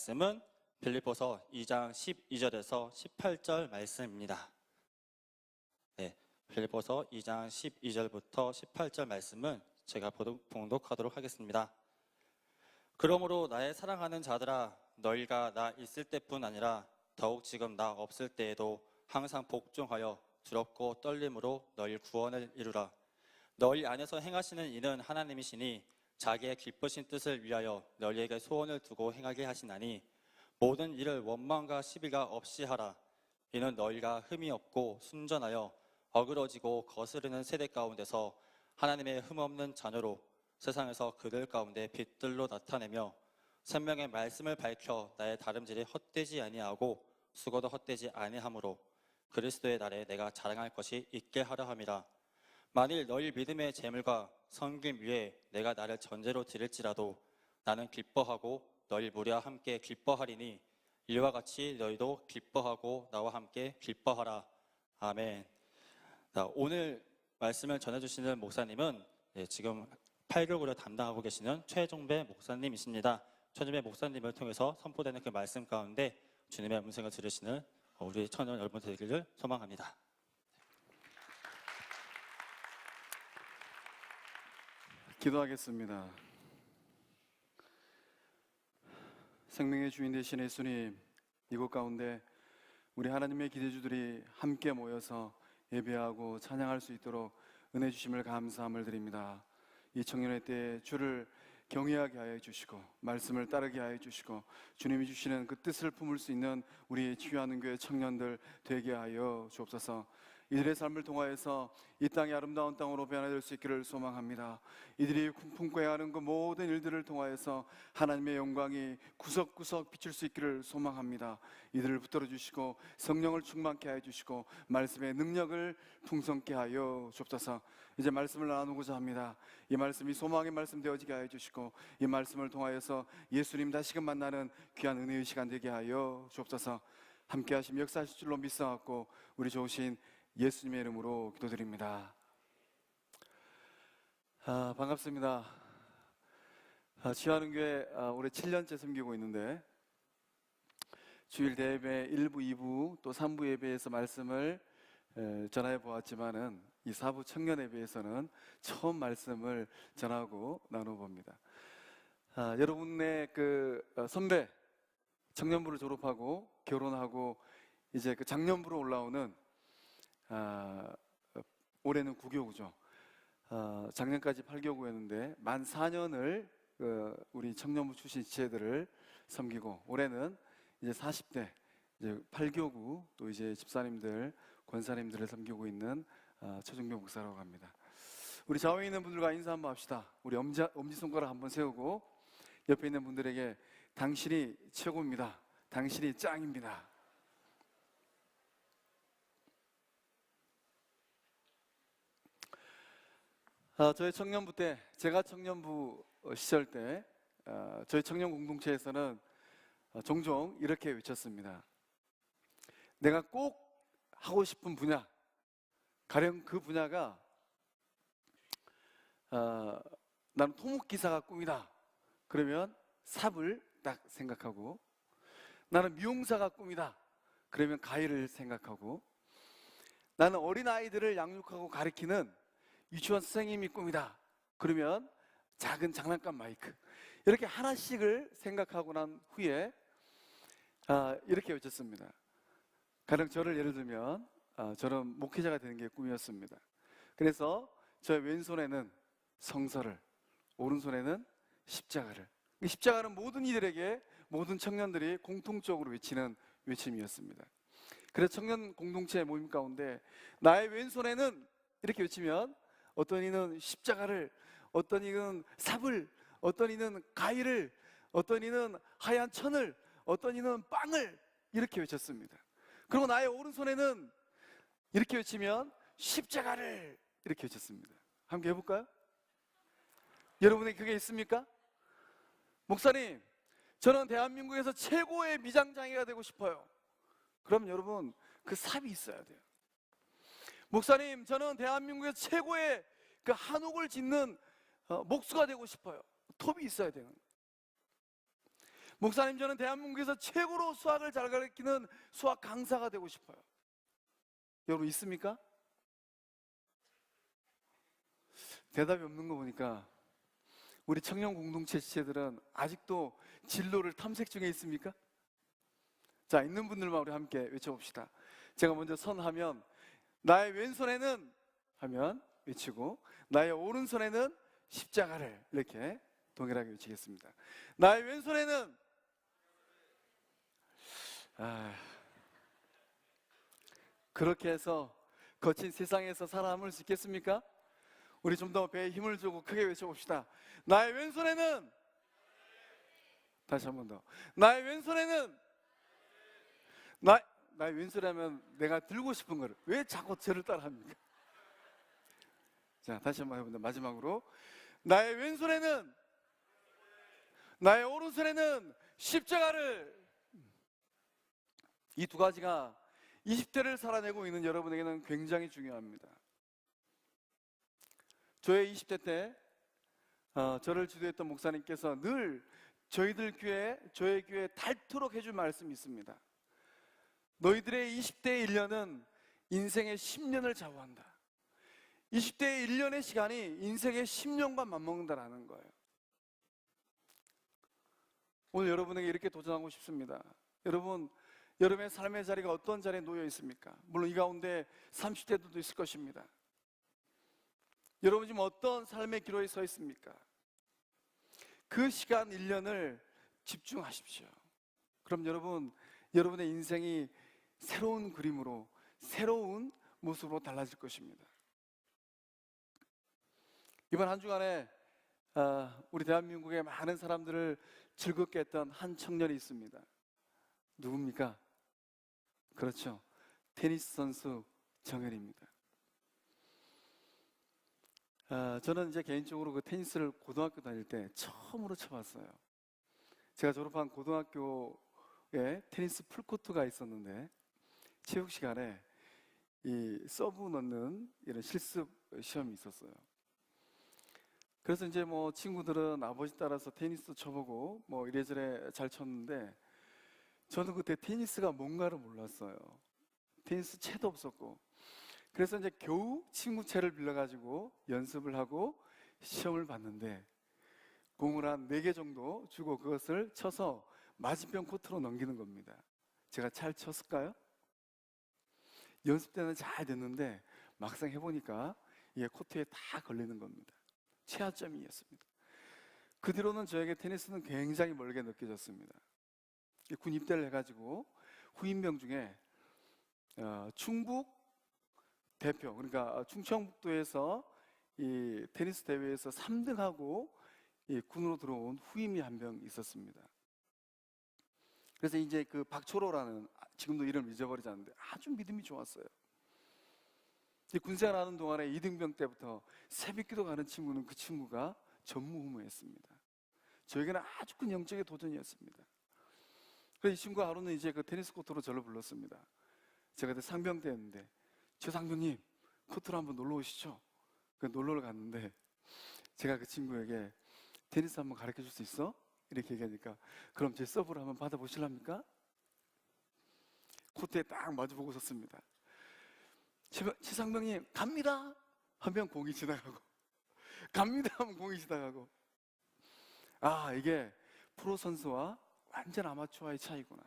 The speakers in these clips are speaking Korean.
말씀은 빌립보서 2장 12절에서 18절 말씀입니다. 네, 빌립보서 2장 12절부터 18절 말씀은 제가 봉독하도록 하겠습니다. 그러므로 나의 사랑하는 자들아, 너희가 나 있을 때뿐 아니라 더욱 지금 나 없을 때에도 항상 복종하여 두렵고 떨림으로 너희 구원을 이루라. 너희 안에서 행하시는 이는 하나님이시니 자기의 기쁘신 뜻을 위하여 너희에게 소원을 두고 행하게 하시나니 모든 일을 원망과 시비가 없이 하라. 이는 너희가 흠이 없고 순전하여 어그러지고 거스르는 세대 가운데서 하나님의 흠없는 자녀로 세상에서 그들 가운데 빛들로 나타내며 생명의 말씀을 밝혀 나의 다름질이 헛되지 아니하고 수고도 헛되지 아니하므로 그리스도의 날에 내가 자랑할 것이 있게 하려 함이라. 만일 너희 믿음의 재물과 섬김 위에 내가 나를 전제로 드릴지라도 나는 기뻐하고 너희 무리와 함께 기뻐하리니 이와 같이 너희도 기뻐하고 나와 함께 기뻐하라. 아멘. 오늘 말씀을 전해주시는 목사님은 지금 8교구를 담당하고 계시는 최종배 목사님이십니다. 최종배 목사님을 통해서 선포되는 그 말씀 가운데 주님의 음성을 들으시는 우리 청년 여러분 되기를 소망합니다. 기도하겠습니다. 생명의 주인 되신 예수님, 이곳 가운데 우리 하나님의 기대주들이 함께 모여서 예배하고 찬양할 수 있도록 은혜 주심을 감사함을 드립니다. 이 청년의 때에 주를 경외하게 하여 주시고 말씀을 따르게 하여 주시고 주님이 주시는 그 뜻을 품을 수 있는 우리 치유하는 교회 청년들 되게 하여 주옵소서. 이들의 삶을 통하여서 이 땅이 아름다운 땅으로 변화될 수 있기를 소망합니다. 이들이 품고 행하는 그 모든 일들을 통하여서 하나님의 영광이 구석구석 비칠 수 있기를 소망합니다. 이들을 붙들어 주시고 성령을 충만케 하여 주시고 말씀의 능력을 풍성케 하여 주옵소서. 이제 말씀을 나누고자 합니다. 이 말씀이 소망의 말씀 되어지게 하여 주시고 이 말씀을 통하여서 예수님 다시금 만나는 귀한 은혜의 시간 되게 하여 주옵소서. 함께 하심 역사하실 줄로 믿사옵고 우리 좋으신 예수님의 이름으로 기도드립니다. 반갑습니다. 치유하는 교회 올해 7년째 섬기고 있는데 주일 대예배 1부, 2부 또 3부 예배에서 말씀을 전하여 보았지만은 이 4부 청년 예배에서는 처음 말씀을 전하고 나눠봅니다. 여러분의 그 선배 청년부를 졸업하고 결혼하고 이제 그 장년부로 올라오는 올해는 9교구죠. 작년까지 8교구였는데 만 4년을 우리 청년부 출신 지체들을 섬기고 올해는 이제 40대 이제 8교구 또 이제 집사님들 권사님들을 섬기고 있는 최종배 목사라고 합니다. 우리 좌우에 있는 분들과 인사 한번 합시다. 우리 엄지손가락 한번 세우고 옆에 있는 분들에게 당신이 최고입니다. 당신이 짱입니다. 저희 청년부 때, 제가 청년부 시절 때 저희 청년 공동체에서는 종종 이렇게 외쳤습니다. 내가 꼭 하고 싶은 분야, 가령 그 분야가 나는 토목기사가 꿈이다. 그러면 삽을 딱 생각하고, 나는 미용사가 꿈이다. 그러면 가위를 생각하고, 나는 어린아이들을 양육하고 가르치는 유치원 선생님이 꿈이다. 그러면 작은 장난감 마이크. 이렇게 하나씩을 생각하고 난 후에 이렇게 외쳤습니다. 가령 저를 예를 들면 저는 목회자가 되는 게 꿈이었습니다. 그래서 저의 왼손에는 성서를, 오른손에는 십자가를. 이 십자가는 모든 이들에게, 모든 청년들이 공통적으로 외치는 외침이었습니다. 그래서 청년 공동체 모임 가운데 나의 왼손에는 이렇게 외치면 어떤 이는 십자가를, 어떤 이는 삽을, 어떤 이는 가위를, 어떤 이는 하얀 천을, 어떤 이는 빵을 이렇게 외쳤습니다. 그리고 나의 오른손에는 이렇게 외치면 십자가를 이렇게 외쳤습니다. 함께 해볼까요? 여러분에게 그게 있습니까? 목사님, 저는 대한민국에서 최고의 미장장이가 되고 싶어요. 그럼 여러분 그 삽이 있어야 돼요. 목사님, 저는 대한민국에서 최고의 그 한옥을 짓는 목수가 되고 싶어요. 톱이 있어야 되는. 목사님, 저는 대한민국에서 최고로 수학을 잘 가르치는 수학 강사가 되고 싶어요. 여러분 있습니까? 대답이 없는 거 보니까 우리 청년 공동체 지체들은 아직도 진로를 탐색 중에 있습니까? 자, 있는 분들만 우리 함께 외쳐봅시다. 제가 먼저 선하면 나의 왼손에는 하면 외치고, 나의 오른손에는 십자가를, 이렇게 동일하게 외치겠습니다. 나의 왼손에는 그렇게 해서 거친 세상에서 살아남을 수 있겠습니까? 우리 좀 더 배에 힘을 주고 크게 외쳐봅시다. 나의 왼손에는, 다시 한 번 더, 나의 왼손에는, 나의 왼손에 하면 내가 들고 싶은 거를 왜 자꾸 저를 따라합니까? 자, 다시 한번 해봅니다. 마지막으로, 나의 왼손에는, 나의 오른손에는 십자가를. 이 두 가지가 20대를 살아내고 있는 여러분에게는 굉장히 중요합니다. 저의 20대 때 저를 지도했던 목사님께서 늘 저의 교회에 닳도록 해준 말씀이 있습니다. 너희들의 20대의 1년은 인생의 10년을 좌우한다. 20대의 1년의 시간이 인생의 10년과 맞먹는다라는 거예요. 오늘 여러분에게 이렇게 도전하고 싶습니다. 여러분의 삶의 자리가 어떤 자리에 놓여 있습니까? 물론 이 가운데 30대들도 있을 것입니다. 여러분 지금 어떤 삶의 기로에 서 있습니까? 그 시간 1년을 집중하십시오. 그럼 여러분의 인생이 새로운 그림으로, 새로운 모습으로 달라질 것입니다. 이번 한 주간에 우리 대한민국의 많은 사람들을 즐겁게 했던 한 청년이 있습니다. 누굽니까? 그렇죠, 테니스 선수 정현입니다. 저는 이제 개인적으로 그 테니스를 고등학교 다닐 때 처음으로 쳐봤어요. 제가 졸업한 고등학교에 테니스 풀코트가 있었는데 체육 시간에 이 서브 넣는 이런 실습 시험이 있었어요. 그래서 이제 뭐 친구들은 아버지 따라서 테니스 쳐보고 뭐 이래저래 잘 쳤는데 저는 그때 테니스가 뭔가를 몰랐어요. 테니스 채도 없었고. 그래서 이제 겨우 친구 채를 빌려가지고 연습을 하고 시험을 봤는데 공을 한 4개 정도 주고 그것을 쳐서 맞은편 코트로 넘기는 겁니다. 제가 잘 쳤을까요? 연습 때는 잘 됐는데 막상 해보니까 이게 코트에 다 걸리는 겁니다. 최하점이었습니다. 그 뒤로는 저에게 테니스는 굉장히 멀게 느껴졌습니다. 군 입대를 해가지고 후임병 중에 충북 대표, 그러니까 충청북도에서 이 테니스 대회에서 3등하고 군으로 들어온 후임이 한 명 있었습니다. 그래서 이제 그 박초로라는, 지금도 이름 잊어버리지 않는데 아주 믿음이 좋았어요. 군생활 하는 동안에 2등병 때부터 새벽기도 가는 친구는 그 친구가 전무후무했습니다. 저에게는 아주 큰 영적인 도전이었습니다. 그래서 이 친구가 하루는 이제 그 테니스 코트로 저를 불렀습니다. 제가 그때 상병 때였는데, 최상병님 코트로 한번 놀러 오시죠. 그 놀러를 갔는데 제가 그 친구에게 테니스 한번 가르쳐 줄 수 있어? 이렇게 얘기하니까 그럼 제 서브를 한번 받아보실랍니까? 코트에 딱 마주보고 섰습니다. 최상병님 갑니다 하면 공이 지나가고 갑니다 하면 공이 지나가고, 아, 이게 프로 선수와 완전 아마추어의 차이구나.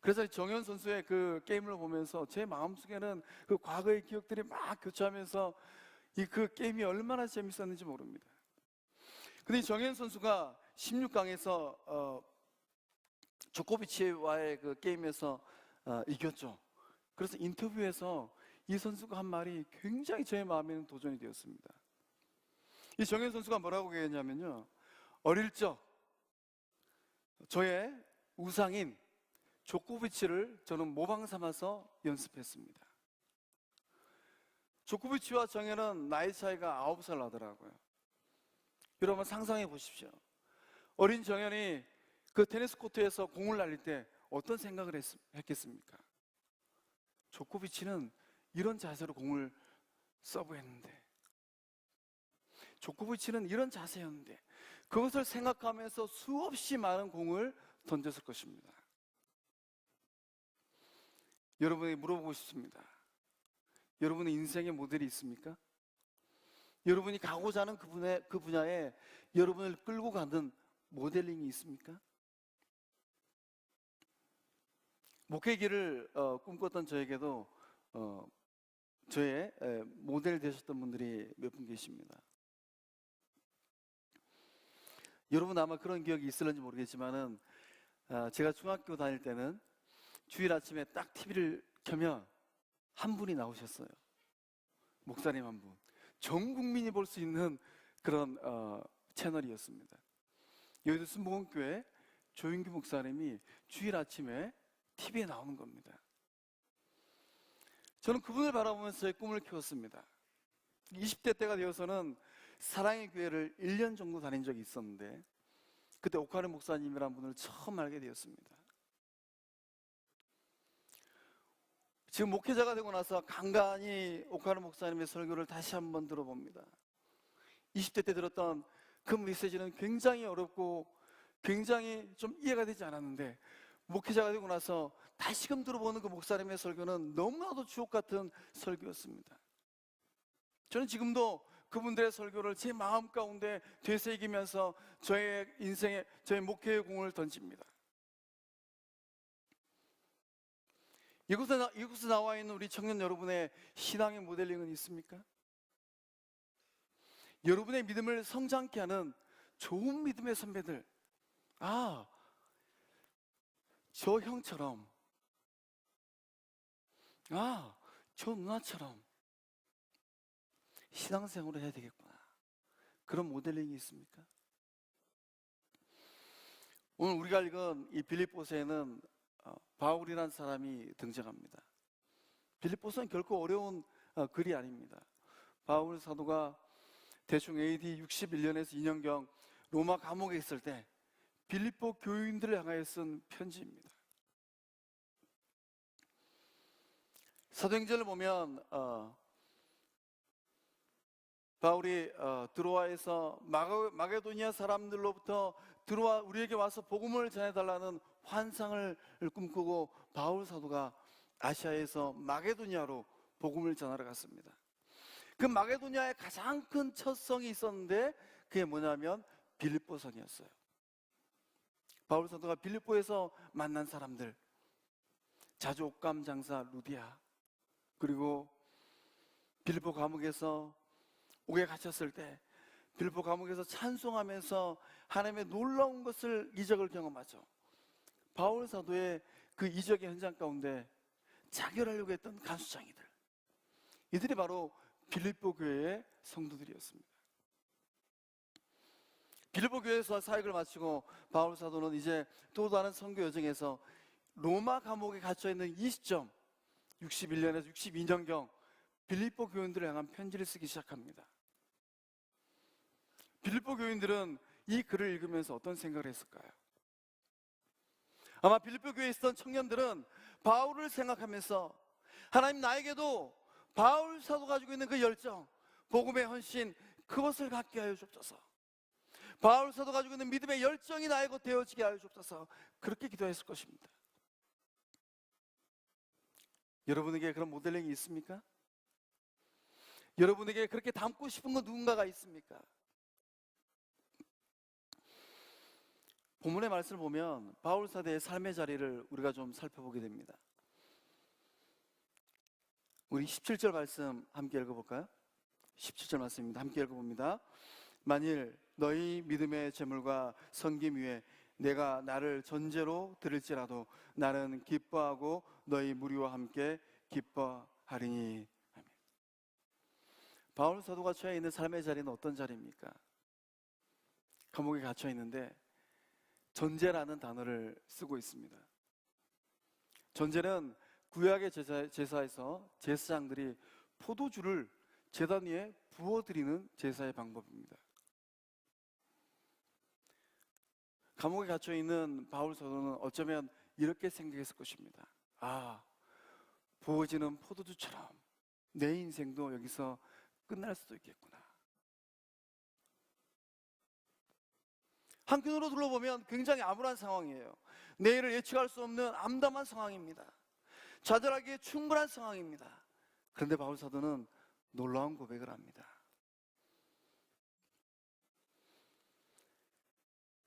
그래서 정현 선수의 그 게임을 보면서 제 마음속에는 그 과거의 기억들이 막 교차하면서 그 게임이 얼마나 재밌었는지 모릅니다. 근데 정현 선수가 16강에서 조코비치와의 그 게임에서 이겼죠. 그래서 인터뷰에서 이 선수가 한 말이 굉장히 제 마음에는 도전이 되었습니다. 이 정현 선수가 뭐라고 얘기했냐면요, 어릴 적 저의 우상인 조코비치를 저는 모방 삼아서 연습했습니다. 조코비치와 정현은 나이 차이가 9살 나더라고요. 여러분 상상해 보십시오. 어린 정현이 그 테니스 코트에서 공을 날릴 때 어떤 생각을 했겠습니까? 조코비치는 이런 자세로 공을 서브했는데, 조코비치는 이런 자세였는데, 그것을 생각하면서 수없이 많은 공을 던졌을 것입니다. 여러분에게 물어보고 싶습니다. 여러분의 인생의 모델이 있습니까? 여러분이 가고자 하는 그 분야에 여러분을 끌고 가는 모델링이 있습니까? 목회기를 꿈꿨던 저에게도 저의 모델 되셨던 분들이 몇 분 계십니다. 여러분 아마 그런 기억이 있을는지 모르겠지만은 제가 중학교 다닐 때는 주일 아침에 딱 TV를 켜면 한 분이 나오셨어요. 목사님 한 분. 전 국민이 볼 수 있는 그런 채널이었습니다. 여의도 순복음교회 조윤규 목사님이 주일 아침에 TV에 나오는 겁니다. 저는 그분을 바라보면서 제 꿈을 키웠습니다. 20대 때가 되어서는 사랑의 교회를 1년 정도 다닌 적이 있었는데 그때 옥하는 목사님이라는 분을 처음 알게 되었습니다. 지금 목회자가 되고 나서 간간히 옥하는 목사님의 설교를 다시 한번 들어봅니다. 20대 때 들었던 그 메시지는 굉장히 어렵고 굉장히 좀 이해가 되지 않았는데 목회자가 되고 나서 다시금 들어보는 그 목사님의 설교는 너무나도 주옥 같은 설교였습니다. 저는 지금도 그분들의 설교를 제 마음 가운데 되새기면서 저의 인생에 저의 목회의 공을 던집니다. 이곳에 나와 있는 우리 청년 여러분의 신앙의 모델링은 있습니까? 여러분의 믿음을 성장케 하는 좋은 믿음의 선배들, 저 형처럼, 저 누나처럼 신앙생활을 해야 되겠구나. 그런 모델링이 있습니까? 오늘 우리가 읽은 이 빌립보서에는 바울이라는 사람이 등장합니다. 빌립보서는 결코 어려운 글이 아닙니다. 바울 사도가 대충 AD 61년에서 2년경 로마 감옥에 있을 때 빌립보 교인들을 향하여 쓴 편지입니다. 사도행전을 보면 바울이 드로아에서 마게도니아 사람들로부터 드로아 우리에게 와서 복음을 전해달라는 환상을 꿈꾸고 바울 사도가 아시아에서 마게도니아로 복음을 전하러 갔습니다. 그 마게도니아의 가장 큰 첫 성이 있었는데 그게 뭐냐면 빌립보 성이었어요. 바울 사도가 빌립보에서 만난 사람들, 자주 옷감 장사 루디아, 그리고 빌립보 감옥에서 옥에 갇혔을 때 빌립보 감옥에서 찬송하면서 하나님의 놀라운 것을 이적을 경험하죠. 바울 사도의 그 이적의 현장 가운데 자결하려고 했던 간수장이들, 이들이 바로 빌립보 교회의 성도들이었습니다. 빌립보 교회에서 사역을 마치고 바울 사도는 이제 또 다른 선교 여정에서 로마 감옥에 갇혀있는 이 시점 61년에서 62년경 빌립보 교인들을 향한 편지를 쓰기 시작합니다. 빌립보 교인들은 이 글을 읽으면서 어떤 생각을 했을까요? 아마 빌립보 교회에 있었던 청년들은 바울을 생각하면서 하나님 나에게도 바울 사도 가지고 있는 그 열정, 복음의 헌신, 그것을 갖게 하여 주옵소서. 바울 사도 가지고 있는 믿음의 열정이 나의 것 되어지게 하여 주옵소서. 그렇게 기도했을 것입니다. 여러분에게 그런 모델링이 있습니까? 여러분에게 그렇게 닮고 싶은 건 누군가가 있습니까? 본문의 말씀을 보면 바울 사도의 삶의 자리를 우리가 좀 살펴보게 됩니다. 우리 17절 말씀 함께 읽어볼까요? 17절 말씀입니다. 함께 읽어봅니다. 만일 너희 믿음의 재물과 섬김 위에 내가 나를 전제로 드릴지라도 나는 기뻐하고 너희 무리와 함께 기뻐하리니. 아멘. 바울 사도가 처해 있는 삶의 자리는 어떤 자리입니까? 감옥에 갇혀 있는데 전제라는 단어를 쓰고 있습니다. 전제는 구약의 제사에서 제사장들이 포도주를 제단 위에 부어드리는 제사의 방법입니다. 감옥에 갇혀있는 바울 사도는 어쩌면 이렇게 생각했을 것입니다. 부어지는 포도주처럼 내 인생도 여기서 끝날 수도 있겠구나. 한편으로 둘러보면 굉장히 암울한 상황이에요. 내일을 예측할 수 없는 암담한 상황입니다. 좌절하기에 충분한 상황입니다. 그런데 바울 사도는 놀라운 고백을 합니다.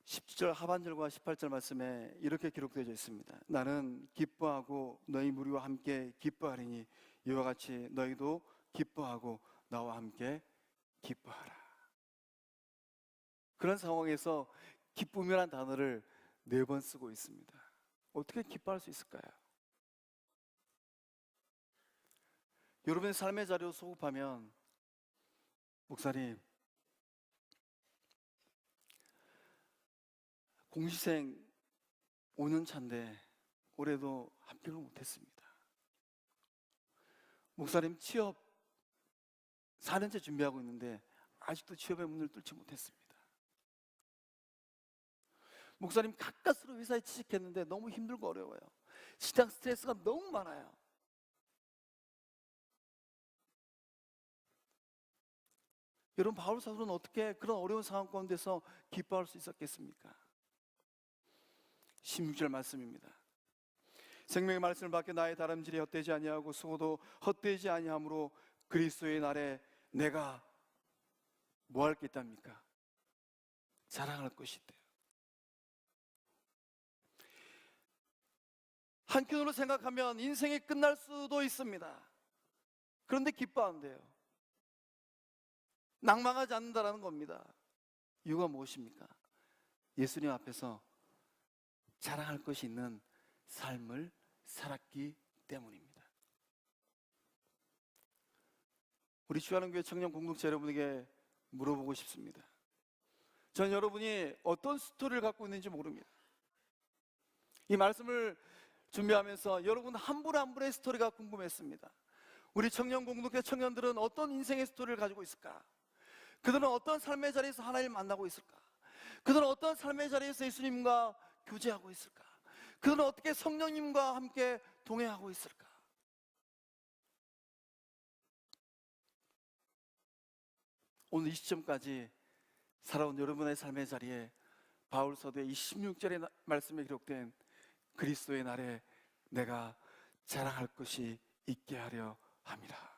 17절 하반절과 18절 말씀에 이렇게 기록되어 있습니다. 나는 기뻐하고 너희 무리와 함께 기뻐하리니 이와 같이 너희도 기뻐하고 나와 함께 기뻐하라. 그런 상황에서 기쁨이라는 단어를 4번 쓰고 있습니다. 어떻게 기뻐할 수 있을까요? 여러분의 삶의 자리로 소급하면, 목사님, 공시생 5년 차인데 올해도 합격을 못했습니다. 목사님, 취업 4년째 준비하고 있는데 아직도 취업의 문을 뚫지 못했습니다. 목사님, 가까스로 회사에 취직했는데 너무 힘들고 어려워요. 시장 스트레스가 너무 많아요. 여러분, 바울 사도는 어떻게 그런 어려운 상황 가운데서 기뻐할 수 있었겠습니까? 16절 말씀입니다. 생명의 말씀을 받게 나의 다름질이 헛되지 아니하고 수고도 헛되지 아니하므로 그리스도의 날에 내가 뭐 할 게 있답니까? 자랑할 것이 있대요. 한편으로 생각하면 인생이 끝날 수도 있습니다. 그런데 기뻐한대요. 낭망하지 않는다라는 겁니다. 이유가 무엇입니까? 예수님 앞에서 자랑할 것이 있는 삶을 살았기 때문입니다. 우리 주하는 교회 청년 공동체 여러분에게 물어보고 싶습니다. 전 여러분이 어떤 스토리를 갖고 있는지 모릅니다. 이 말씀을 준비하면서 여러분 한 분 한 분의 스토리가 궁금했습니다. 우리 청년 공동체 청년들은 어떤 인생의 스토리를 가지고 있을까? 그들은 어떤 삶의 자리에서 하나님을 만나고 있을까? 그들은 어떤 삶의 자리에서 예수님과 교제하고 있을까? 그들은 어떻게 성령님과 함께 동행하고 있을까? 오늘 이 시점까지 살아온 여러분의 삶의 자리에 바울 사도의 이 16절의 말씀에 기록된 그리스도의 날에 내가 자랑할 것이 있게 하려 함이라.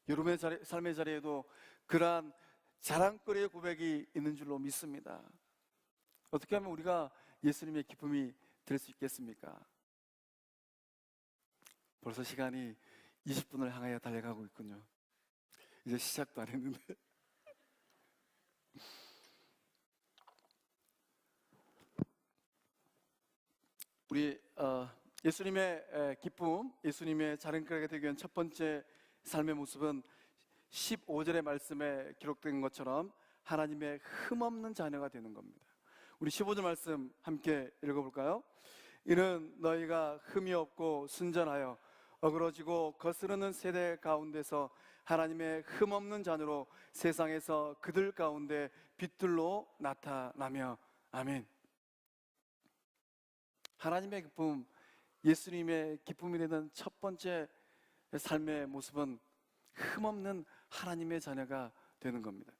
여러분의 삶의 자리에도 그러한 자랑거리의 고백이 있는 줄로 믿습니다. 어떻게 하면 우리가 예수님의 기쁨이 될 수 있겠습니까? 벌써 시간이 20분을 향하여 달려가고 있군요. 이제 시작도 안 했는데. 우리 예수님의 기쁨, 예수님의 자랑거리가 되기 위한 첫 번째 삶의 모습은 15절의 말씀에 기록된 것처럼 하나님의 흠없는 자녀가 되는 겁니다. 우리 15절 말씀 함께 읽어볼까요? 이는 너희가 흠이 없고 순전하여 어그러지고 거스르는 세대 가운데서 하나님의 흠없는 자녀로 세상에서 그들 가운데 빛들로 나타나며. 아멘. 하나님의 기쁨, 예수님의 기쁨이 되는 첫 번째 삶의 모습은 흠없는 하나님의 자녀가 되는 겁니다.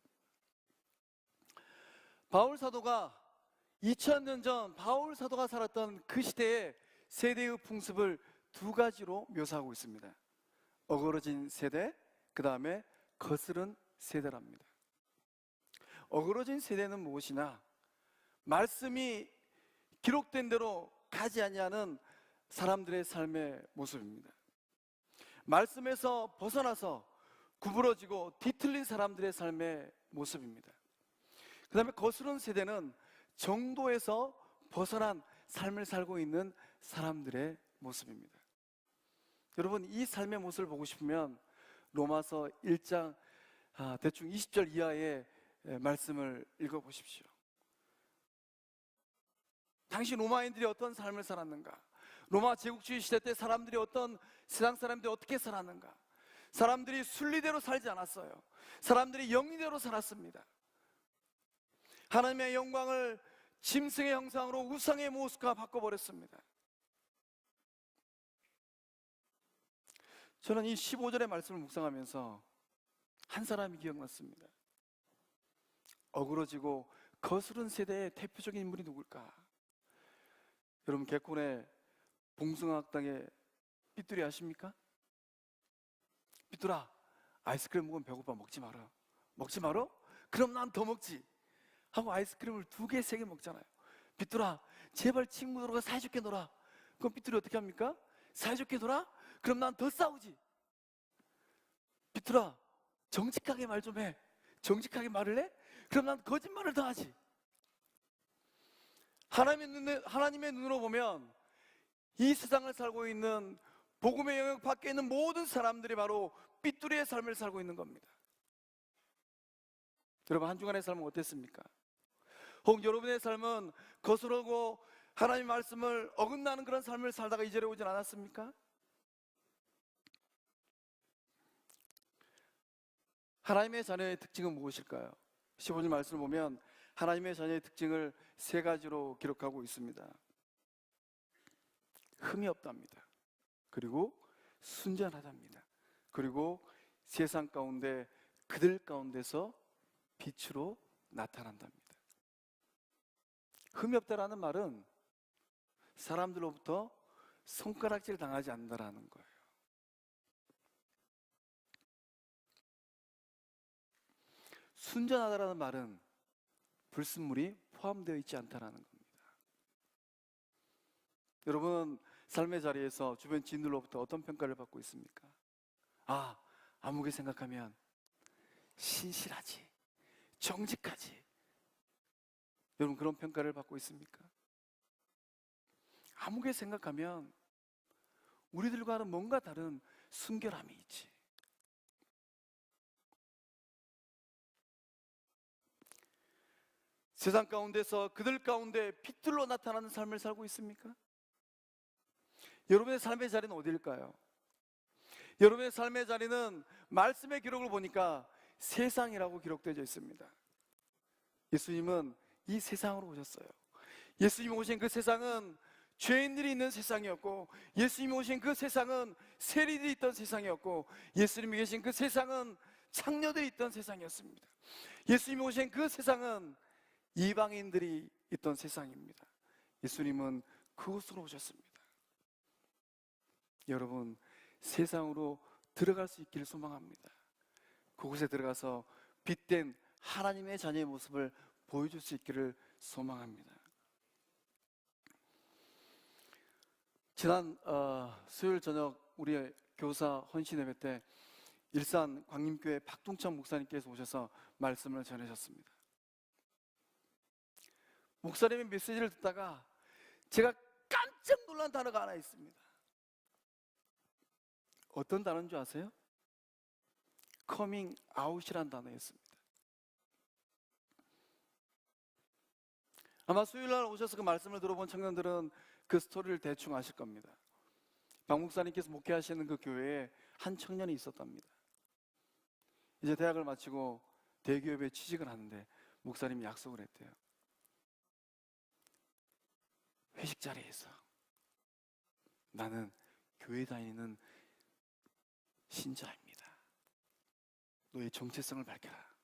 바울 사도가 2000년 전 바울 사도가 살았던 그 시대의 세대의 풍습을 2가지로 묘사하고 있습니다. 어그러진 세대, 그 다음에 거스른 세대랍니다. 어그러진 세대는 무엇이냐? 말씀이 기록된 대로 가지 아니하는 사람들의 삶의 모습입니다. 말씀에서 벗어나서 구부러지고 뒤틀린 사람들의 삶의 모습입니다. 그 다음에 거스른 세대는 정도에서 벗어난 삶을 살고 있는 사람들의 모습입니다. 여러분, 이 삶의 모습을 보고 싶으면 로마서 1장 대충 20절 이하의 말씀을 읽어보십시오. 당시 로마인들이 어떤 삶을 살았는가? 로마 제국주의 시대 때 사람들이 세상 사람들이 어떻게 살았는가? 사람들이 순리대로 살지 않았어요. 사람들이 영리대로 살았습니다. 하나님의 영광을 짐승의 형상으로 우상의 모습과 바꿔버렸습니다. 저는 이 15절의 말씀을 묵상하면서 한 사람이 기억났습니다. 어그러지고 거스른 세대의 대표적인 인물이 누굴까? 여러분, 개콘의 봉숭아학당의 삐뚤이 아십니까? 삐뚤아, 아이스크림 먹으면 배고파. 먹지 마라. 먹지 마라? 그럼 난 더 먹지 하고 아이스크림을 2개, 3개 먹잖아요. 삐뚤아, 제발 친구들과 사이좋게 놀아. 그럼 삐뚤이 어떻게 합니까? 사이좋게 놀아? 그럼 난 더 싸우지. 삐뚤아, 정직하게 말 좀 해. 정직하게 말을 해? 그럼 난 거짓말을 더 하지. 하나님의 눈으로 보면 이 세상을 살고 있는 복음의 영역 밖에 있는 모든 사람들이 바로 삐뚤이의 삶을 살고 있는 겁니다. 여러분, 한 주간의 삶은 어땠습니까? 혹 여러분의 삶은 거스르고 하나님의 말씀을 어긋나는 그런 삶을 살다가 이 자리에 오진 않았습니까? 하나님의 자녀의 특징은 무엇일까요? 15절 말씀을 보면 하나님의 자녀의 특징을 3가지로 기록하고 있습니다. 흠이 없답니다. 그리고 순전하답니다. 그리고 세상 가운데 그들 가운데서 빛으로 나타난답니다. 흠이 없다라는 말은 사람들로부터 손가락질 당하지 않는다라는 거예요. 순전하다라는 말은 불순물이 포함되어 있지 않다라는 겁니다. 여러분, 삶의 자리에서 주변 지인들로부터 어떤 평가를 받고 있습니까? 아무개 생각하면 신실하지, 정직하지. 여러분, 그런 평가를 받고 있습니까? 아무개 생각하면 우리들과는 뭔가 다른 순결함이 있지. 세상 가운데서 그들 가운데 빛들로 나타나는 삶을 살고 있습니까? 여러분의 삶의 자리는 어디일까요? 여러분의 삶의 자리는 말씀의 기록을 보니까 세상이라고 기록되어 있습니다. 예수님은 이 세상으로 오셨어요. 예수님이 오신 그 세상은 죄인들이 있는 세상이었고, 예수님이 오신 그 세상은 세리들이 있던 세상이었고, 예수님이 계신 그 세상은 창녀들이 있던 세상이었습니다. 예수님이 오신 그 세상은 이방인들이 있던 세상입니다. 예수님은 그곳으로 오셨습니다. 여러분, 세상으로 들어갈 수 있기를 소망합니다. 그곳에 들어가서 빛된 하나님의 자녀의 모습을 보여줄 수 있기를 소망합니다. 지난 수요일 저녁 우리 교사 헌신 예배 때 일산 광림교회 박동천 목사님께서 오셔서 말씀을 전하셨습니다. 목사님의 메시지를 듣다가 제가 깜짝 놀란 단어가 하나 있습니다. 어떤 단어인 줄 아세요? coming out이라는 단어였습니다. 아마 수요일날 오셔서 그 말씀을 들어본 청년들은 그 스토리를 대충 아실 겁니다. 박 목사님께서 목회하시는 그 교회에 한 청년이 있었답니다. 이제 대학을 마치고 대기업에 취직을 하는데 목사님이 약속을 했대요. 회식 자리에서 나는 교회 다니는 신자입니다. 너의 정체성을 밝혀라.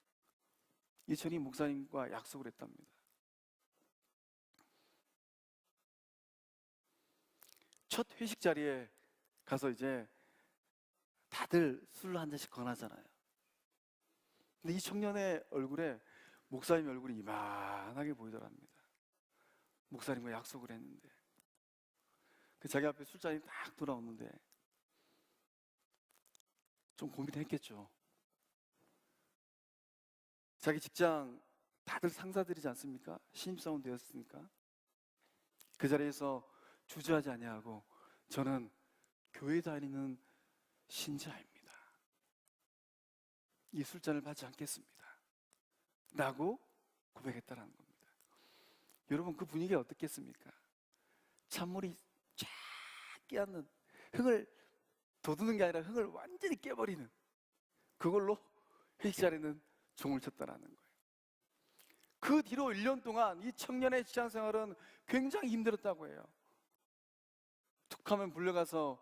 이 청이 목사님과 약속을 했답니다. 첫 회식 자리에 가서 이제 다들 술 한 잔씩 권하잖아요. 근데 이 청년의 얼굴에 목사님 얼굴이 이만하게 보이더랍니다. 목사님과 약속을 했는데 그 자기 앞에 술잔이 딱 돌아오는데 좀 고민했겠죠. 자기 직장 다들 상사들이지 않습니까? 신입사원 되었으니까 그 자리에서 주저하지 아니하고 저는 교회 다니는 신자입니다. 이 술잔을 받지 않겠습니다. 라고 고백했다는 겁니다. 여러분, 그 분위기가 어떻겠습니까? 찬물이 쫙 끼얹는, 흙을 돋우는 게 아니라 흙을 완전히 깨버리는, 그걸로 회식 자리는 종을 쳤다라는 거예요. 그 뒤로 1년 동안 이 청년의 직장 생활은 굉장히 힘들었다고 해요. 툭하면 불려가서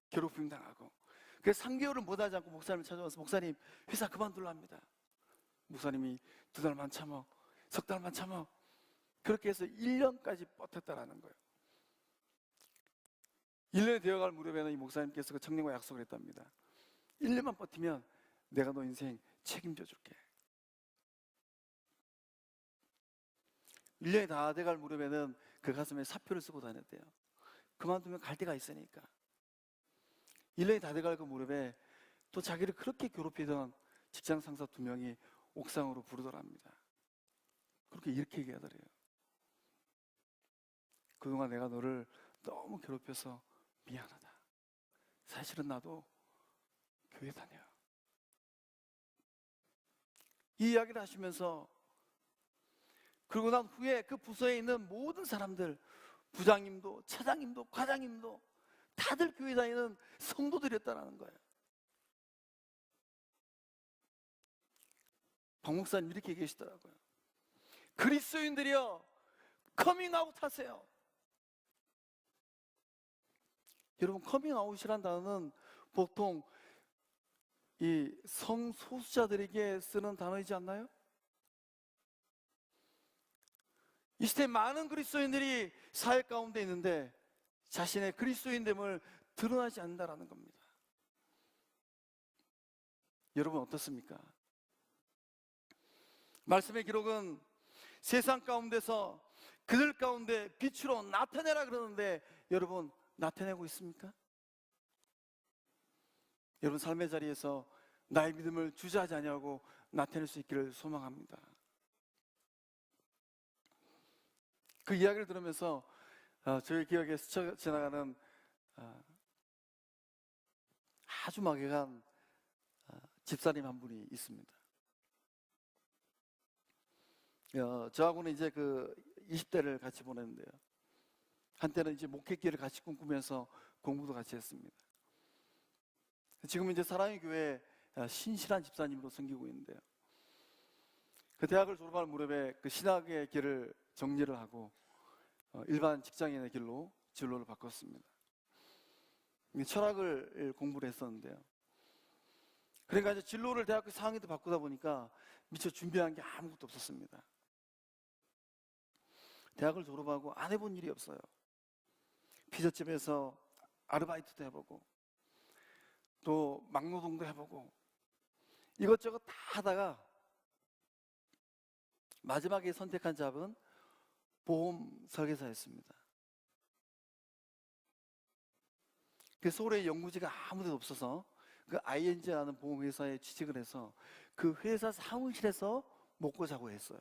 괴롭힘 당하고, 그래서 3개월은 못하지 않고 목사님을 찾아와서 목사님 회사 그만둘라 합니다. 목사님이 2달만 참아 석 달만 참아. 그렇게 해서 1년까지 버텼다라는 거예요. 1년이 되어갈 무렵에는 이 목사님께서 그 청년과 약속을 했답니다. 1년만 버티면 내가 너 인생 책임져 줄게. 1년이 다 돼갈 무렵에는 그 가슴에 사표를 쓰고 다녔대요. 그만두면 갈 데가 있으니까. 1년이 다 돼갈 그 무렵에 또 자기를 그렇게 괴롭히던 직장 상사 2명이 옥상으로 부르더랍니다. 그렇게 이렇게 얘기하더래요. 그동안 내가 너를 너무 괴롭혀서 미안하다. 사실은 나도 교회 다녀. 이 이야기를 하시면서 그리고 난 후에 그 부서에 있는 모든 사람들, 부장님도 차장님도 과장님도 다들 교회 다니는 성도들이었다는 거예요. 박 목사님 이렇게 얘기하시더라고요. 그리스도인들이여 커밍아웃 하세요. 여러분, 커밍아웃이란 단어는 보통 이 성소수자들에게 쓰는 단어이지 않나요? 이 시대 많은 그리스도인들이 사회 가운데 있는데 자신의 그리스도인됨을 드러나지 않는다라는 겁니다. 여러분 어떻습니까? 말씀의 기록은 세상 가운데서 그들 가운데 빛으로 나타내라 그러는데 여러분 나타내고 있습니까? 여러분 삶의 자리에서 나의 믿음을 주저하지 아니하고 나타낼 수 있기를 소망합니다. 그 이야기를 들으면서 저희 기억에 스쳐 지나가는 아주 막연한 집사님 한 분이 있습니다. 저하고는 이제 그 20대를 같이 보냈는데요. 한때는 이제 목회길을 같이 꿈꾸면서 공부도 같이 했습니다. 지금은 이제 사랑의 교회 신실한 집사님으로 섬기고 있는데요. 그 대학을 졸업할 무렵에 그 신학의 길을 정리를 하고 일반 직장인의 길로 진로를 바꿨습니다. 철학을 공부를 했었는데요. 그러니까 이제 진로를 대학교 4학년 때 바꾸다 보니까 미처 준비한 게 아무것도 없었습니다. 대학을 졸업하고 안 해본 일이 없어요. 피자집에서 아르바이트도 해보고 또 막노동도 해보고 이것저것 다 하다가 마지막에 선택한 잡은 보험 설계사였습니다. 그 서울에 연구지가 아무 데도 없어서 그 ING라는 보험회사에 취직을 해서 그 회사 사무실에서 먹고 자고 했어요.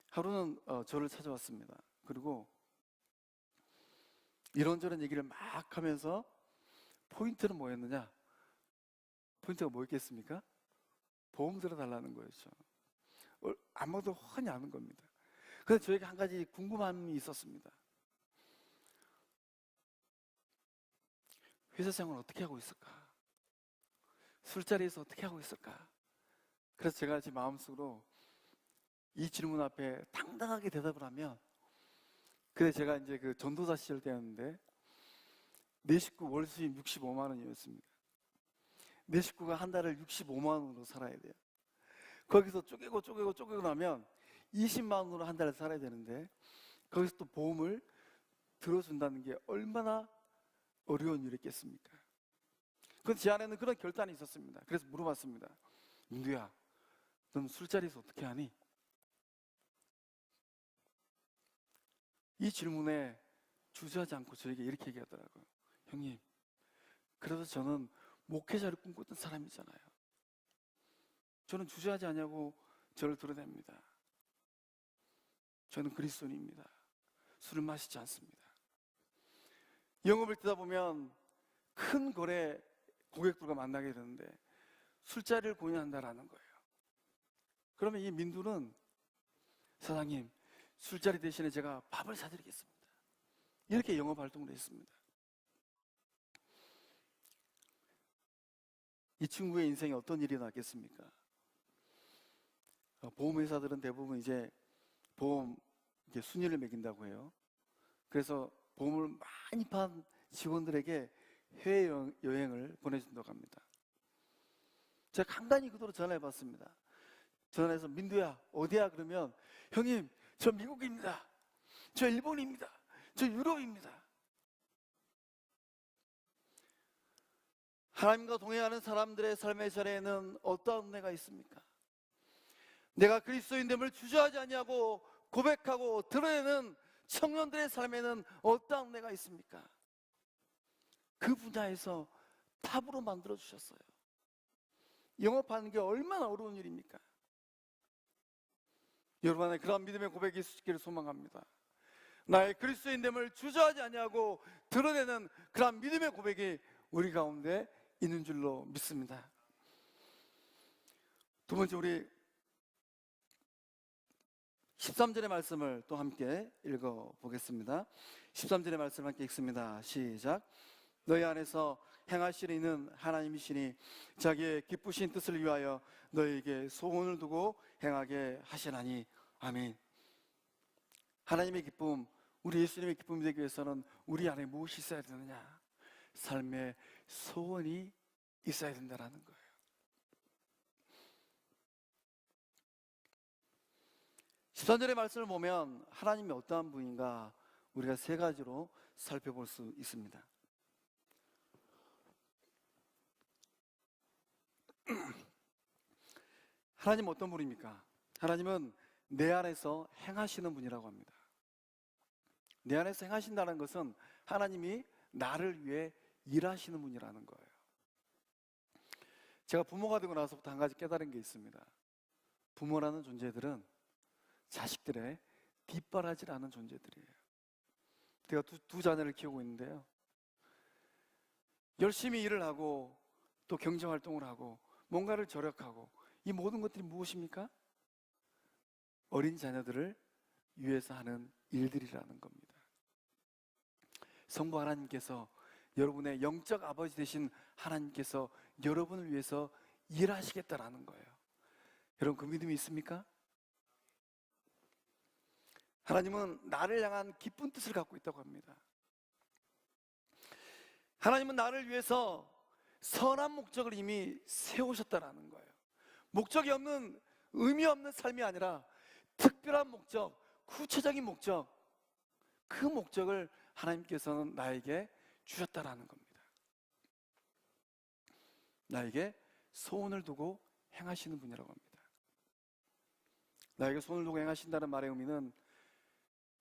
하루는 저를 찾아왔습니다. 그리고 이런저런 얘기를 막 하면서 포인트는 뭐였느냐? 포인트가 뭐였겠습니까? 보험 들어달라는 거였죠. 아무도 훤히 아는 겁니다. 그래서 저에게 한 가지 궁금함이 있었습니다. 회사 생활을 어떻게 하고 있을까? 술자리에서 어떻게 하고 있을까? 그래서 제가 제 마음속으로 이 질문 앞에 당당하게 대답을 하면, 그래 제가 이제 그 전도사 시절 때였는데 내 식구 월 수입 65만 원이었습니다. 내 식구가 한 달을 65만 원으로 살아야 돼요. 거기서 쪼개고 나면 20만 원으로 한 달을 살아야 되는데 거기서 또 보험을 들어준다는 게 얼마나 어려운 일이겠습니까? 그런데 제 안에는 그런 결단이 있었습니다. 그래서 물어봤습니다. 민두야, 넌 술자리에서 어떻게 하니? 이 질문에 주저하지 않고 저에게 이렇게 얘기하더라고요. 형님, 그래도 저는 목회자를 꿈꿨던 사람이잖아요. 저는 주저하지 않냐고 저를 드러냅니다. 저는 그리스도인입니다. 술을 마시지 않습니다. 영업을 뛰다 보면 큰 거래 고객들과 만나게 되는데 술자리를 고민한다라는 거예요. 그러면 이 민두는 사장님, 술자리 대신에 제가 밥을 사드리겠습니다. 이렇게 영업 활동을 했습니다. 이 친구의 인생에 어떤 일이 났겠습니까? 보험회사들은 대부분 이제 보험 순위를 매긴다고 해요. 그래서 보험을 많이 판 직원들에게 해외여행을 보내준다고 합니다. 제가 간단히 그대로 전화해봤습니다. 전화해서 민두야 어디야? 그러면 형님 저 미국입니다. 저 일본입니다. 저 유럽입니다. 하나님과 동행하는 사람들의 삶의 자리에는 어떠한 은혜가 있습니까? 내가 그리스도인됨을 주저하지 아니하고 고백하고 드러내는 청년들의 삶에는 어떠한 은혜가 있습니까? 그 분야에서 탑으로 만들어 주셨어요. 영업하는 게 얼마나 어려운 일입니까? 여러분 안에 그런 믿음의 고백이 있기를 소망합니다. 나의 그리스도인됨을 주저하지 아니하고 드러내는 그런 믿음의 고백이 우리 가운데 있는 줄로 믿습니다. 두 번째, 우리 13절의 말씀을 또 함께 읽어보겠습니다. 13절의 말씀 함께 읽습니다. 시작. 너희 안에서 행하실 이는 하나님이시니 자기의 기쁘신 뜻을 위하여 너희에게 소원을 두고 행하게 하시나니. 아멘. 하나님의 기쁨, 우리 예수님의 기쁨이 되기 위해서는 우리 안에 무엇이 있어야 되느냐? 삶의 소원이 있어야 된다는 거예요. (13절의) 말씀을 보면 하나님이 어떠한 분인가 우리가 세 가지로 살펴볼 수 있습니다. 하나님 어떤 분입니까? 하나님은 내 안에서 행하시는 분이라고 합니다. 내 안에서 행하신다는 것은 하나님이 나를 위해 일하시는 분이라는 거예요. 제가 부모가 되고 나서부터 한 가지 깨달은 게 있습니다. 부모라는 존재들은 자식들의 뒷바라지를 하는 존재들이에요. 제가 두 자녀를 키우고 있는데요, 열심히 일을 하고 또 경제활동을 하고 뭔가를 절약하고, 이 모든 것들이 무엇입니까? 어린 자녀들을 위해서 하는 일들이라는 겁니다. 성부 하나님께서, 여러분의 영적 아버지 되신 하나님께서 여러분을 위해서 일하시겠다라는 거예요. 여러분 그 믿음이 있습니까? 하나님은 나를 향한 기쁜 뜻을 갖고 있다고 합니다. 하나님은 나를 위해서 선한 목적을 이미 세우셨다라는 거예요. 목적이 없는, 의미 없는 삶이 아니라 특별한 목적, 구체적인 목적, 그 목적을 하나님께서는 나에게 주셨다라는 겁니다. 나에게 소원을 두고 행하시는 분이라고 합니다. 나에게 소원을 두고 행하신다는 말의 의미는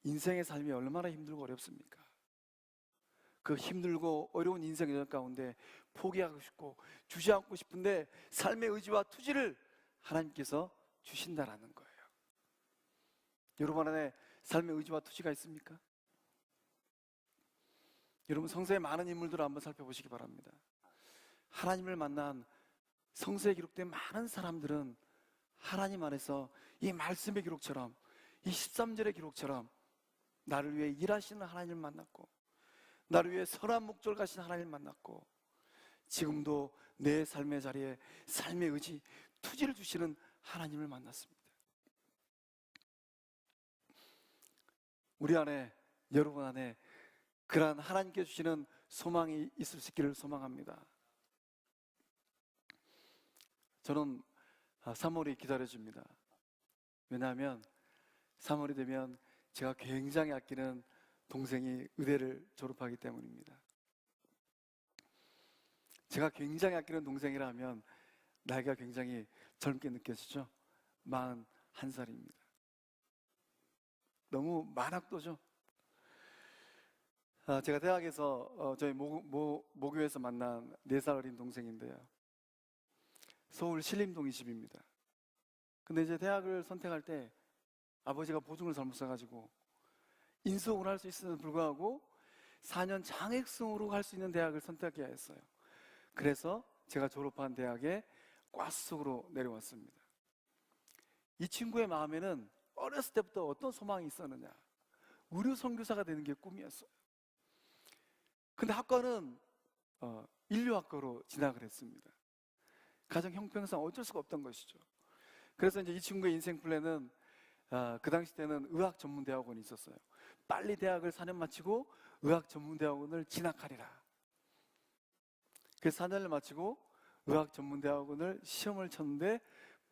인생의 삶이 얼마나 힘들고 어렵습니까? 그 힘들고 어려운 인생의 가운데 포기하고 싶고 주지 않고 싶은데 삶의 의지와 투지를 하나님께서 주신다라는 거예요. 여러분 안에 삶의 의지와 투지가 있습니까? 여러분 성서의 많은 인물들을 한번 살펴보시기 바랍니다. 하나님을 만난 성서에 기록된 많은 사람들은 하나님 안에서 이 말씀의 기록처럼, 이 13절의 기록처럼 나를 위해 일하시는 하나님을 만났고, 나를 위해 선한 목적을 가신 하나님을 만났고, 지금도 내 삶의 자리에 삶의 의지, 투지를 주시는 하나님을 만났습니다. 우리 안에, 여러분 안에 그러한 하나님께 주시는 소망이 있을 수 있기를 소망합니다. 저는 3월이 기다려집니다. 왜냐하면 3월이 되면 제가 굉장히 아끼는 동생이 의대를 졸업하기 때문입니다. 제가 굉장히 아끼는 동생이라 하면 나이가 굉장히 젊게 느껴지죠? 41살입니다. 너무 만학도죠? 제가 대학에서 저희 모교에서 만난 4살 어린 동생인데요, 서울 신림동 20입니다. 근데 이제 대학을 선택할 때 아버지가 보증을 잘못 써가지고 인수학을 할 수 있음에도 불구하고 4년 장학생으로 갈 수 있는 대학을 선택해야 했어요. 그래서 제가 졸업한 대학에 과수석으로 내려왔습니다. 이 친구의 마음에는 어렸을 때부터 어떤 소망이 있었느냐, 의료 선교사가 되는 게 꿈이었어요. 근데 학과는 인류학과로 진학을 했습니다. 가정 형편상 어쩔 수가 없던 것이죠. 그래서 이제 이 친구의 인생 플랜은 그 당시 때는 의학 전문대학원이 있었어요. 빨리 대학을 4년 마치고 의학 전문대학원을 진학하리라. 그래서 4년을 마치고 의학 전문대학원을 시험을 쳤는데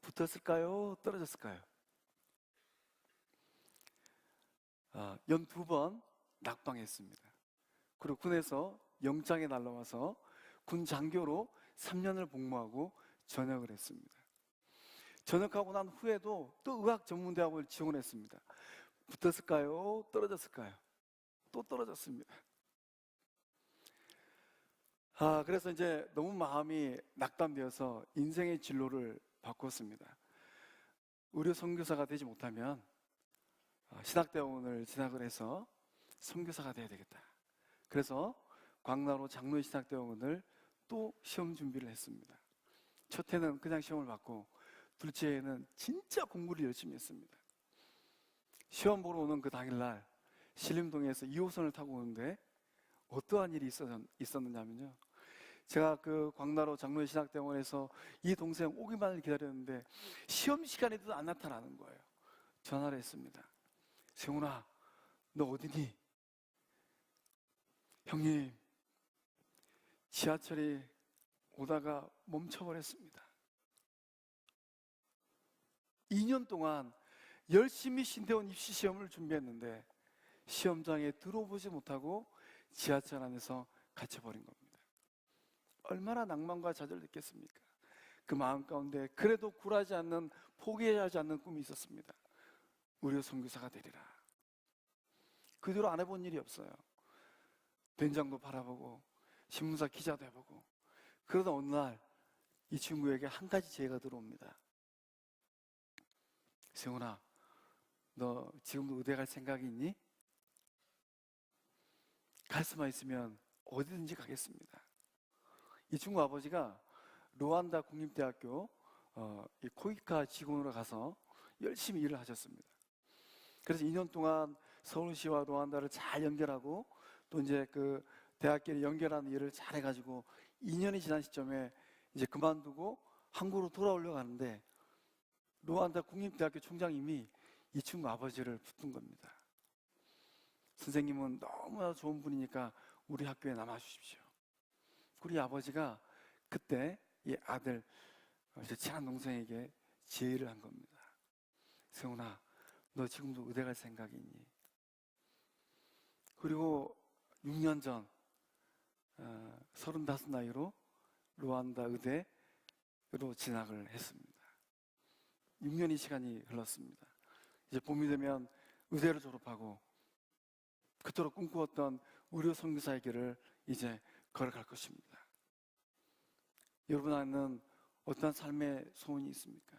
붙었을까요? 떨어졌을까요? 연 2번 낙방했습니다. 그리고 군에서 영장에 날라와서 군 장교로 3년을 복무하고 전역을 했습니다. 전역하고 난 후에도 또 의학전문대학을 지원했습니다. 붙었을까요? 떨어졌을까요? 또 떨어졌습니다. 그래서 이제 너무 마음이 낙담되어서 인생의 진로를 바꿨습니다. 의료 선교사가 되지 못하면 신학대학원을 진학을 해서 선교사가 돼야 되겠다. 그래서 광나로 장로의 신학대학원을 또 시험 준비를 했습니다. 첫 해는 그냥 시험을 받고 둘째 해는 진짜 공부를 열심히 했습니다. 시험 보러 오는 그 당일날 신림동에서 2호선을 타고 오는데 어떠한 일이 있었느냐면요, 제가 그 광나로 장로의 신학대학원에서 이 동생 오기만을 기다렸는데 시험 시간에도 안 나타나는 거예요. 전화를 했습니다. 세훈아, 너 어디니? 형님, 지하철이 오다가 멈춰버렸습니다. 2년 동안 열심히 신대원 입시시험을 준비했는데 시험장에 들어오지 못하고 지하철 안에서 갇혀버린 겁니다. 얼마나 낭만과 좌절됐겠습니까? 그 마음 가운데 그래도 굴하지 않는, 포기하지 않는 꿈이 있었습니다. 의료 선교사가 되리라. 그 뒤로 안 해본 일이 없어요. 된장도 팔아보고 신문사 기자도 해보고, 그러다 어느 날 이 친구에게 한 가지 제의가 들어옵니다. 세훈아, 너 지금도 의대 갈 생각이 있니? 갈 수만 있으면 어디든지 가겠습니다. 이 친구 아버지가 루안다 국립대학교 이 코이카 직원으로 가서 열심히 일을 하셨습니다. 그래서 2년 동안 서울시와 루안다를 잘 연결하고 또 이제 그 대학교를 연결하는 일을 잘 해가지고 2년이 지난 시점에 이제 그만두고 한국으로 돌아오려고 하는데 루안다 국립대학교 총장님이 이 친구 아버지를 붙든 겁니다. 선생님은 너무나 좋은 분이니까 우리 학교에 남아주십시오. 우리 아버지가 그때 이 아들, 제 친한 동생에게 제의를 한 겁니다. 세훈아, 너 지금도 의대 갈 생각이 있니? 그리고 6년 전 35 나이로 루안다 의대로 진학을 했습니다. 6년의 시간이 흘렀습니다. 이제 봄이 되면 의대를 졸업하고 그토록 꿈꾸었던 의료 선교사의 길을 이제 걸어갈 것입니다. 여러분 안에는 어떤 삶의 소원이 있습니까?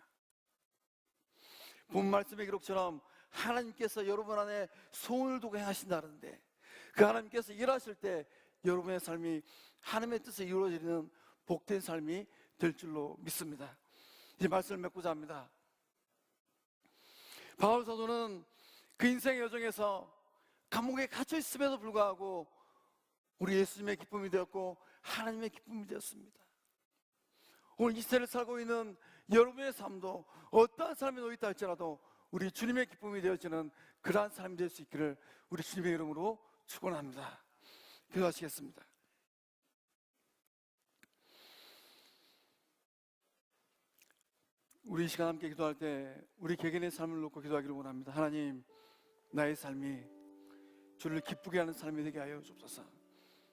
본 말씀의 기록처럼 하나님께서 여러분 안에 소원을 두고 행하신다는데 그 하나님께서 일하실 때 여러분의 삶이 하나님의 뜻에 이루어지는 복된 삶이 될 줄로 믿습니다. 이 말씀을 맺고자 합니다. 바울 사도는 그 인생의 여정에서 감옥에 갇혀 있음에도 불구하고 우리 예수님의 기쁨이 되었고 하나님의 기쁨이 되었습니다. 오늘 이 시대를 살고 있는 여러분의 삶도 어떠한 삶에 놓여 있다 할지라도 우리 주님의 기쁨이 되어지는 그러한 삶이 될 수 있기를 우리 주님의 이름으로 축원합니다. 기도하시겠습니다. 우리 이 시간 함께 기도할 때 우리 개개인의 삶을 놓고 기도하기를 원합니다. 하나님, 나의 삶이 주를 기쁘게 하는 삶이 되게 하여 주옵소서.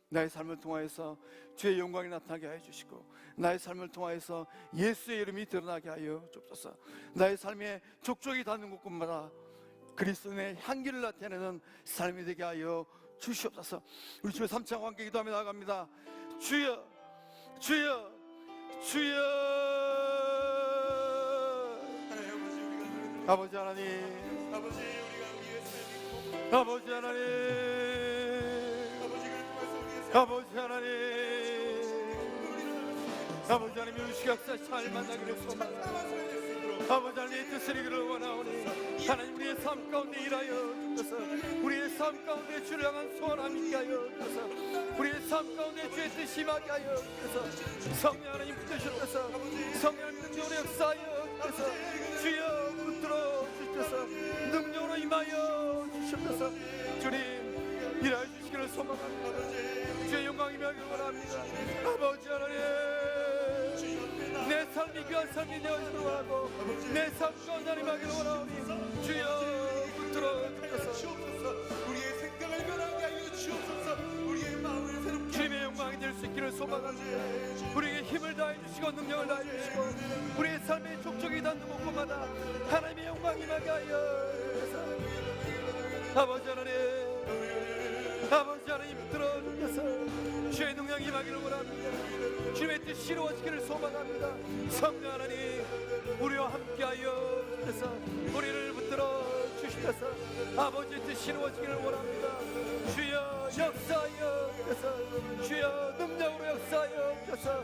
나의 삶을 통하여서 주의 영광이 나타나게 하여 주시고 나의 삶을 통하여서 예수의 이름이 드러나게 하여 주옵소서. 나의 삶에 족족이 닿는 곳곳마다 그리스도의 향기를 나타내는 삶이 되게 하여 주시옵소서. 우리 주의 3창과 함께 기도하며 나아갑니다. 주여, 주여, 주여. 아버지 하나님, 아버지 하나님, 아버지 하나님, 아버지 하나님, 이 시각 잘 만나기를 소망합니다. 아버지 하나님의 뜻을 이기를 원하오니 하나님 우리의 삶 가운데 일하여 주셔서 우리의 삶 가운데 주를 향한 소원함 있게 하여 주셔서 우리의 삶 가운데 주의 뜻이 임하게 하여 주셔서 성령 하나님 붙드셔서 성령 하나님 능력으로 역사하여 주셔서 주여 붙들어 주셔서 능력으로 임하여 주셔서 주님 일하여 주시기를 소망합니다. 주의 영광이 임하기를 원합니다. 아버지 하나님, 내 삶 삶이 귀한 삶이 되어지도록 하고 내 삶과 하나님 하기를 원하오니 주여 붙들어 주옵소서. 우리의 생각을 변하게 하여 주옵소서. 우리의 마음을 새롭게 주님의 영광이 될 수 있기를 소망합니다. 우리에게 힘을 다해 주시고 능력을 다해 주시고 우리의 삶의 족족이 닿는 곳마다 하나님의 영광이 임하게 하여 주옵소서. 아버지 하나님 붙들어 주옵소서. 주의 능력이 임하기를 원합니다. 주님의 뜻이 이루어지기를 소망합니다. 성령 하나님 우리와 함께하여 주셔서 우리를 붙들어 주시옵소서. 아버지의 뜻이 이루어지기를 원합니다. 주여 역사하여 주셔서 주여 능력으로 역사하여 주셔서